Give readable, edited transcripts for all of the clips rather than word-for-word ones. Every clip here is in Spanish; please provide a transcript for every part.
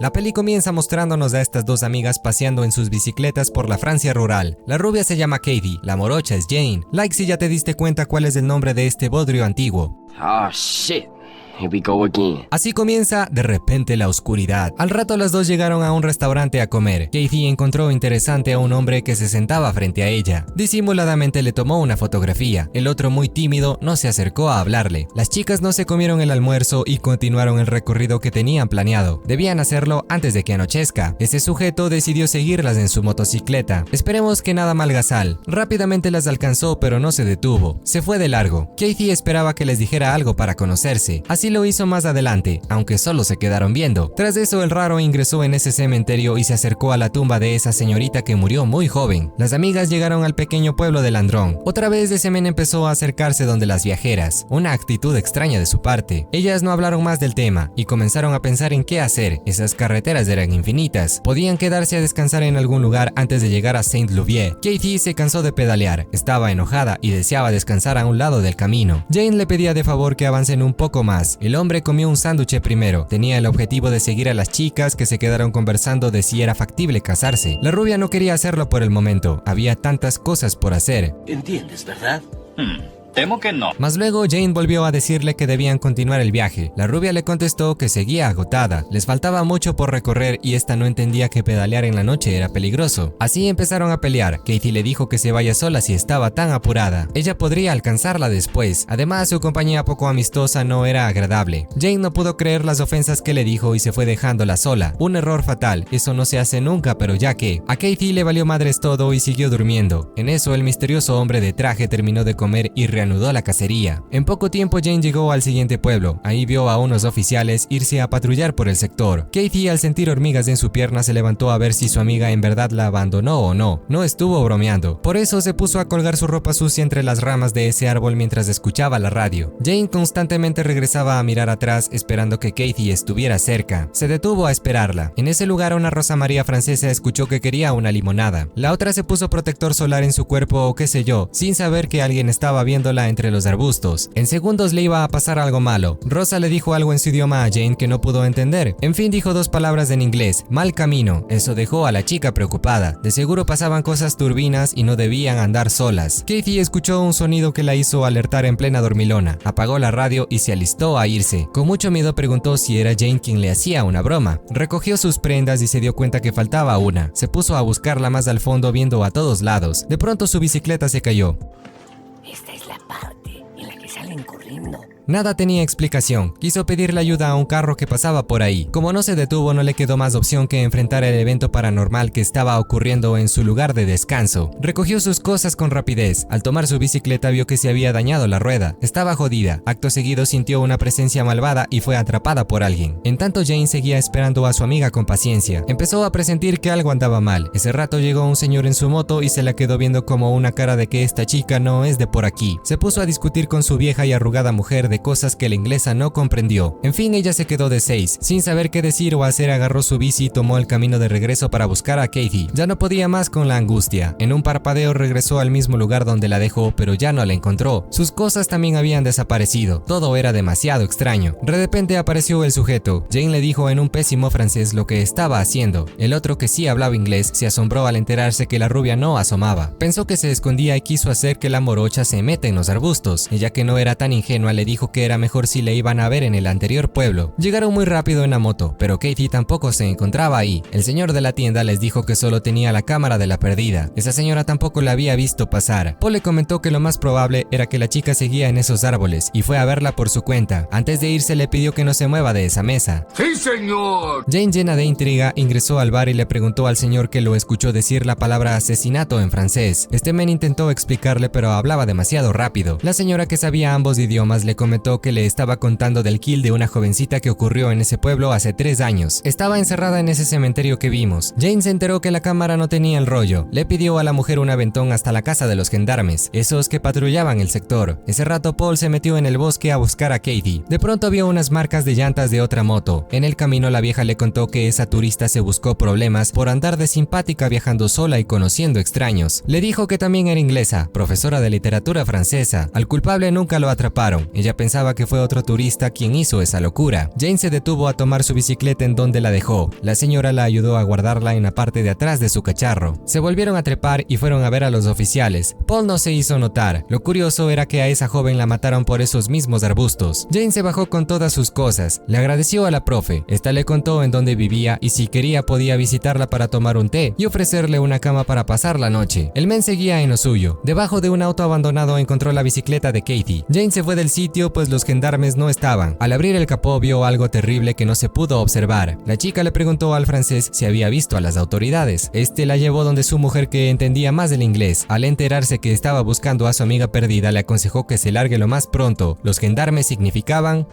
La peli comienza mostrándonos a estas dos amigas paseando en sus bicicletas por la Francia rural. La rubia se llama Katie, la morocha es Jane. Like si ya te diste cuenta cuál es el nombre de este bodrio antiguo. Oh shit. Here we go again. Así comienza de repente la oscuridad. Al rato las dos llegaron a un restaurante a comer. Katie encontró interesante a un hombre que se sentaba frente a ella. Disimuladamente le tomó una fotografía. El otro, muy tímido, no se acercó a hablarle. Las chicas no se comieron el almuerzo y continuaron el recorrido que tenían planeado. Debían hacerlo antes de que anochezca. Ese sujeto decidió seguirlas en su motocicleta. Esperemos que nada malgasal. Rápidamente las alcanzó, pero no se detuvo. Se fue de largo. Katie esperaba que les dijera algo para conocerse. Así lo hizo más adelante, aunque solo se quedaron viendo. Tras eso, el raro ingresó en ese cementerio y se acercó a la tumba de esa señorita que murió muy joven. Las amigas llegaron al pequeño pueblo de Landrón. Otra vez ese men empezó a acercarse donde las viajeras, una actitud extraña de su parte. Ellas no hablaron más del tema y comenzaron a pensar en qué hacer. Esas carreteras eran infinitas. Podían quedarse a descansar en algún lugar antes de llegar a Saint-Louvier. Katie se cansó de pedalear, estaba enojada y deseaba descansar a un lado del camino. Jane le pedía de favor que avancen un poco más. El hombre comió un sándwich primero. Tenía el objetivo de seguir a las chicas, que se quedaron conversando de si era factible casarse. La rubia no quería hacerlo por el momento. Había tantas cosas por hacer. ¿Entiendes, verdad? Temo que no. Mas luego Jane volvió a decirle que debían continuar el viaje. La rubia le contestó que seguía agotada. Les faltaba mucho por recorrer y esta no entendía que pedalear en la noche era peligroso. Así empezaron a pelear. Katie le dijo que se vaya sola si estaba tan apurada. Ella podría alcanzarla después. Además, su compañía poco amistosa no era agradable. Jane no pudo creer las ofensas que le dijo y se fue dejándola sola. Un error fatal. Eso no se hace nunca, pero ya que. A Katie le valió madres todo y siguió durmiendo. En eso, el misterioso hombre de traje terminó de comer y reanudó la cacería. En poco tiempo Jane llegó al siguiente pueblo. Ahí vio a unos oficiales irse a patrullar por el sector. Katie, al sentir hormigas en su pierna, se levantó a ver si su amiga en verdad la abandonó o no. No estuvo bromeando. Por eso se puso a colgar su ropa sucia entre las ramas de ese árbol mientras escuchaba la radio. Jane constantemente regresaba a mirar atrás esperando que Katie estuviera cerca. Se detuvo a esperarla. En ese lugar una Rosa María francesa escuchó que quería una limonada. La otra se puso protector solar en su cuerpo o qué sé yo, sin saber que alguien estaba viéndola entre los arbustos. En segundos le iba a pasar algo malo. Rosa le dijo algo en su idioma a Jane que no pudo entender. En fin, dijo dos palabras en inglés: mal camino. Eso dejó a la chica preocupada. De seguro pasaban cosas turbinas y no debían andar solas. Katie escuchó un sonido que la hizo alertar en plena dormilona. Apagó la radio y se alistó a irse. Con mucho miedo preguntó si era Jane quien le hacía una broma. Recogió sus prendas y se dio cuenta que faltaba una. Se puso a buscarla más al fondo, viendo a todos lados. De pronto su bicicleta se cayó. Esta es la parte en la que salen corriendo. Nada tenía explicación. Quiso pedirle ayuda a un carro que pasaba por ahí. Como no se detuvo, no le quedó más opción que enfrentar el evento paranormal que estaba ocurriendo en su lugar de descanso. Recogió sus cosas con rapidez. Al tomar su bicicleta vio que se había dañado la rueda. Estaba jodida. Acto seguido sintió una presencia malvada y fue atrapada por alguien. En tanto, Jane seguía esperando a su amiga con paciencia. Empezó a presentir que algo andaba mal. Ese rato llegó un señor en su moto y se la quedó viendo como una cara de que esta chica no es de por aquí. Se puso a discutir con su vieja y arrugada mujer de cosas que la inglesa no comprendió. En fin, ella se quedó de 6. Sin saber qué decir o hacer, agarró su bici y tomó el camino de regreso para buscar a Katie. Ya no podía más con la angustia. En un parpadeo regresó al mismo lugar donde la dejó, pero ya no la encontró. Sus cosas también habían desaparecido. Todo era demasiado extraño. De repente apareció el sujeto. Jane le dijo en un pésimo francés lo que estaba haciendo. El otro, que sí hablaba inglés, se asombró al enterarse que la rubia no asomaba. Pensó que se escondía y quiso hacer que la morocha se meta en los arbustos. Ella, que no era tan ingenua, le dijo que era mejor si le iban a ver en el anterior pueblo. Llegaron muy rápido en la moto, pero Katie tampoco se encontraba ahí. El señor de la tienda les dijo que solo tenía la cámara de la perdida. Esa señora tampoco la había visto pasar. Paul le comentó que lo más probable era que la chica seguía en esos árboles y fue a verla por su cuenta. Antes de irse le pidió que no se mueva de esa mesa. ¡Sí, señor! Jane, llena de intriga, ingresó al bar y le preguntó al señor, que lo escuchó decir la palabra asesinato en francés. Este men intentó explicarle, pero hablaba demasiado rápido. La señora, que sabía ambos idiomas, le comentó que le estaba contando del kill de una jovencita que ocurrió en ese pueblo hace 3 años. Estaba encerrada en ese cementerio que vimos. Jane se enteró que la cámara no tenía el rollo. Le pidió a la mujer un aventón hasta la casa de los gendarmes, esos que patrullaban el sector. Ese rato Paul se metió en el bosque a buscar a Katie. De pronto vio unas marcas de llantas de otra moto. En el camino la vieja le contó que esa turista se buscó problemas por andar de simpática viajando sola y conociendo extraños. Le dijo que también era inglesa, profesora de literatura francesa. Al culpable nunca lo atraparon. Ella pensó pensaba que fue otro turista quien hizo esa locura. Jane se detuvo a tomar su bicicleta en donde la dejó. La señora la ayudó a guardarla en la parte de atrás de su cacharro. Se volvieron a trepar y fueron a ver a los oficiales. Paul no se hizo notar. Lo curioso era que a esa joven la mataron por esos mismos arbustos. Jane se bajó con todas sus cosas. Le agradeció a la profe. Esta le contó en dónde vivía y si quería podía visitarla para tomar un té y ofrecerle una cama para pasar la noche. El men seguía en lo suyo. Debajo de un auto abandonado encontró la bicicleta de Katie. Jane se fue del sitio pues los gendarmes no estaban. Al abrir el capó vio algo terrible que no se pudo observar. La chica le preguntó al francés si había visto a las autoridades. Este la llevó donde su mujer, que entendía más del inglés. Al enterarse que estaba buscando a su amiga perdida, le aconsejó que se largue lo más pronto. Los gendarmes significaban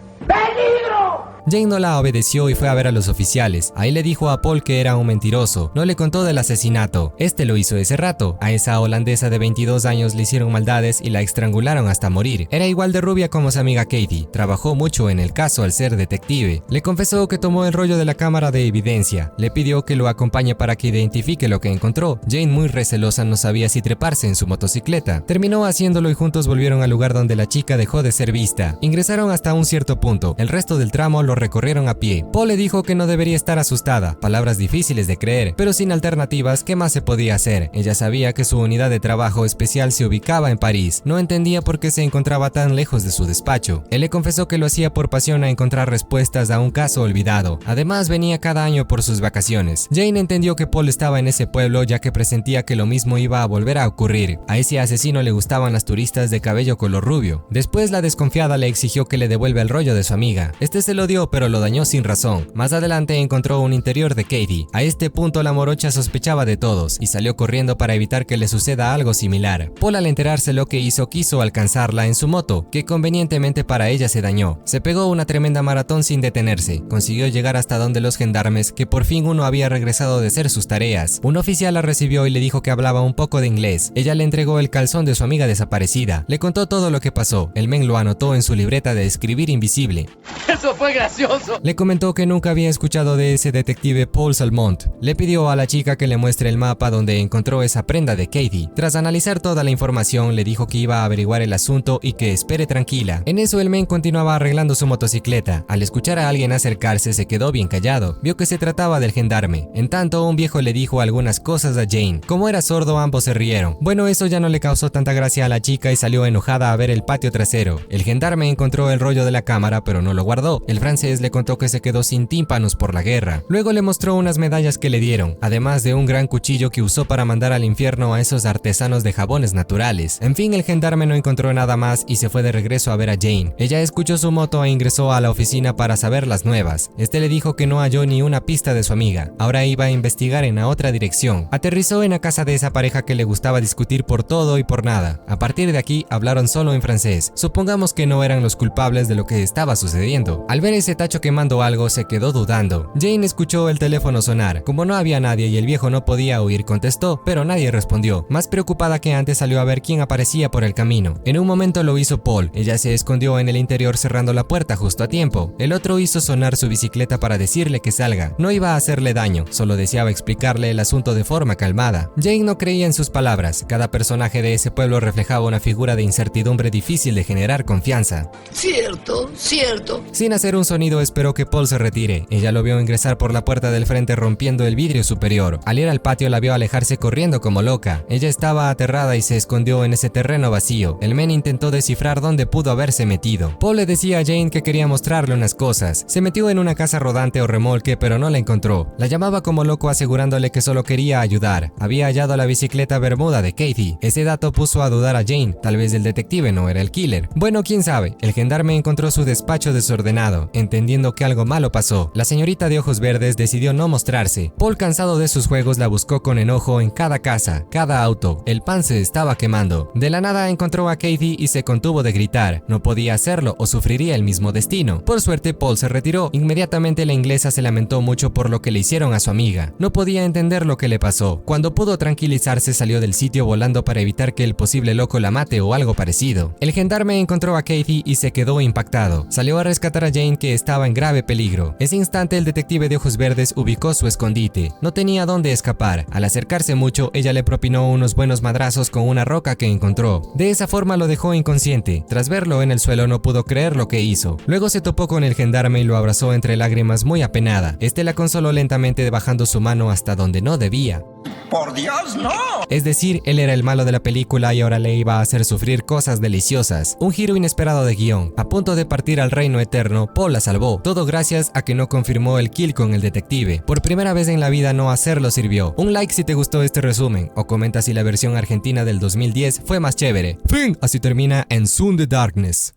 Jane no la obedeció y fue a ver a los oficiales. Ahí le dijo a Paul que era un mentiroso. No le contó del asesinato. Este lo hizo ese rato. A esa holandesa de 22 años le hicieron maldades y la estrangularon hasta morir. Era igual de rubia como su amiga Katie. Trabajó mucho en el caso al ser detective. Le confesó que tomó el rollo de la cámara de evidencia. Le pidió que lo acompañe para que identifique lo que encontró. Jane, muy recelosa, no sabía si treparse en su motocicleta. Terminó haciéndolo y juntos volvieron al lugar donde la chica dejó de ser vista. Ingresaron hasta un cierto punto. El resto del tramo lo recorrieron a pie. Paul le dijo que no debería estar asustada, palabras difíciles de creer, pero sin alternativas, ¿qué más se podía hacer? Ella sabía que su unidad de trabajo especial se ubicaba en París, no entendía por qué se encontraba tan lejos de su despacho. Él le confesó que lo hacía por pasión a encontrar respuestas a un caso olvidado. Además, venía cada año por sus vacaciones. Jane entendió que Paul estaba en ese pueblo ya que presentía que lo mismo iba a volver a ocurrir. A ese asesino le gustaban las turistas de cabello color rubio. Después, la desconfiada le exigió que le devuelva el rollo de su amiga. Este se lo dio, pero lo dañó sin razón. Más adelante encontró un interior de Katie. A este punto la morocha sospechaba de todos y salió corriendo para evitar que le suceda algo similar. Paul, al enterarse lo que hizo, quiso alcanzarla en su moto, que convenientemente para ella se dañó. Se pegó una tremenda maratón sin detenerse. Consiguió llegar hasta donde los gendarmes, que por fin uno había regresado de hacer sus tareas. Un oficial la recibió y le dijo que hablaba un poco de inglés. Ella le entregó el calzón de su amiga desaparecida. Le contó todo lo que pasó. El men lo anotó en su libreta de escribir invisible. ¡Eso fue gracioso! Le comentó que nunca había escuchado de ese detective Paul Salmont. Le pidió a la chica que le muestre el mapa donde encontró esa prenda de Katie. Tras analizar toda la información, le dijo que iba a averiguar el asunto y que espere tranquila. En eso el men continuaba arreglando su motocicleta. Al escuchar a alguien acercarse, se quedó bien callado. Vio que se trataba del gendarme. En tanto, un viejo le dijo algunas cosas a Jane. Como era sordo, ambos se rieron. Bueno, eso ya no le causó tanta gracia a la chica y salió enojada a ver el patio trasero. El gendarme encontró el rollo de la cámara, pero no lo guardó. El francés le contó que se quedó sin tímpanos por la guerra. Luego le mostró unas medallas que le dieron, además de un gran cuchillo que usó para mandar al infierno a esos artesanos de jabones naturales. En fin, el gendarme no encontró nada más y se fue de regreso a ver a Jane. Ella escuchó su moto e ingresó a la oficina para saber las nuevas. Este le dijo que no halló ni una pista de su amiga. Ahora iba a investigar en la otra dirección. Aterrizó en la casa de esa pareja que le gustaba discutir por todo y por nada. A partir de aquí hablaron solo en francés. Supongamos que no eran los culpables de lo que estaba sucediendo. Al ver ese tacho quemando algo, se quedó dudando. Jane escuchó el teléfono sonar. Como no había nadie y el viejo no podía oír, contestó, pero nadie respondió. Más preocupada que antes, salió a ver quién aparecía por el camino. En un momento lo hizo Paul. Ella se escondió en el interior cerrando la puerta justo a tiempo. El otro hizo sonar su bicicleta para decirle que salga. No iba a hacerle daño, solo deseaba explicarle el asunto de forma calmada. Jane no creía en sus palabras. Cada personaje de ese pueblo reflejaba una figura de incertidumbre difícil de generar confianza. Cierto, cierto. Sin hacer un sonido, esperó que Paul se retire. Ella lo vio ingresar por la puerta del frente rompiendo el vidrio superior. Al ir al patio la vio alejarse corriendo como loca. Ella estaba aterrada y se escondió en ese terreno vacío. El men intentó descifrar dónde pudo haberse metido. Paul le decía a Jane que quería mostrarle unas cosas. Se metió en una casa rodante o remolque, pero no la encontró. La llamaba como loco asegurándole que solo quería ayudar. Había hallado la bicicleta bermuda de Katie. Ese dato puso a dudar a Jane. Tal vez el detective no era el killer. Bueno, quién sabe. El gendarme encontró su despacho desordenado. Entendiendo que algo malo pasó, la señorita de ojos verdes decidió no mostrarse. Paul, cansado de sus juegos, la buscó con enojo en cada casa, cada auto. El pan se estaba quemando. De la nada encontró a Katie y se contuvo de gritar. No podía hacerlo o sufriría el mismo destino. Por suerte, Paul se retiró. Inmediatamente la inglesa se lamentó mucho por lo que le hicieron a su amiga. No podía entender lo que le pasó. Cuando pudo tranquilizarse, salió del sitio volando para evitar que el posible loco la mate o algo parecido. El gendarme encontró a Katie y se quedó impactado. Salió a rescatar a Jane, que estaba en grave peligro. Ese instante el detective de ojos verdes ubicó su escondite. No tenía dónde escapar. Al acercarse mucho, ella le propinó unos buenos madrazos con una roca que encontró. De esa forma lo dejó inconsciente. Tras verlo en el suelo no pudo creer lo que hizo. Luego se topó con el gendarme y lo abrazó entre lágrimas muy apenada. Este la consoló lentamente bajando su mano hasta donde no debía. ¡Por Dios, no! Es decir, él era el malo de la película y ahora le iba a hacer sufrir cosas deliciosas. Un giro inesperado de guión. A punto de partir al reino eterno, Paul la salvó. Todo gracias a que no confirmó el kill con el detective. Por primera vez en la vida no hacerlo sirvió. Un like si te gustó este resumen, o comenta si la versión argentina del 2010 fue más chévere. Fin. Así termina En Soon the Darkness.